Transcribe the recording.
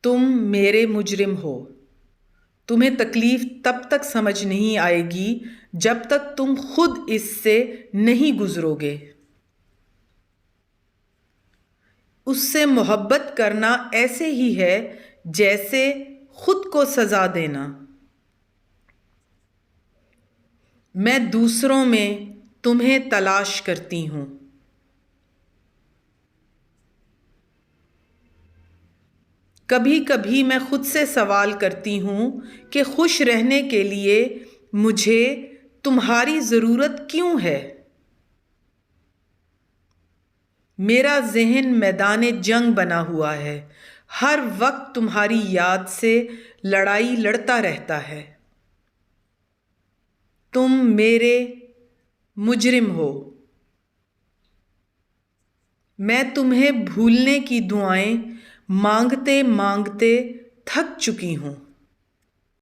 تم میرے مجرم ہو۔ تمہیں تکلیف تب تک سمجھ نہیں آئے گی جب تک تم خود اس سے نہیں گزرو گے۔ اس سے محبت کرنا ایسے ہی ہے جیسے خود کو سزا دینا۔ میں دوسروں میں تمہیں تلاش کرتی ہوں۔ کبھی کبھی میں خود سے سوال کرتی ہوں کہ خوش رہنے کے لیے مجھے تمہاری ضرورت کیوں ہے؟ میرا ذہن میدان جنگ بنا ہوا ہے، ہر وقت تمہاری یاد سے لڑائی لڑتا رہتا ہے۔ تم میرے مجرم ہو۔ میں تمہیں بھولنے کی دعائیں مانگتے مانگتے تھک چکی ہوں۔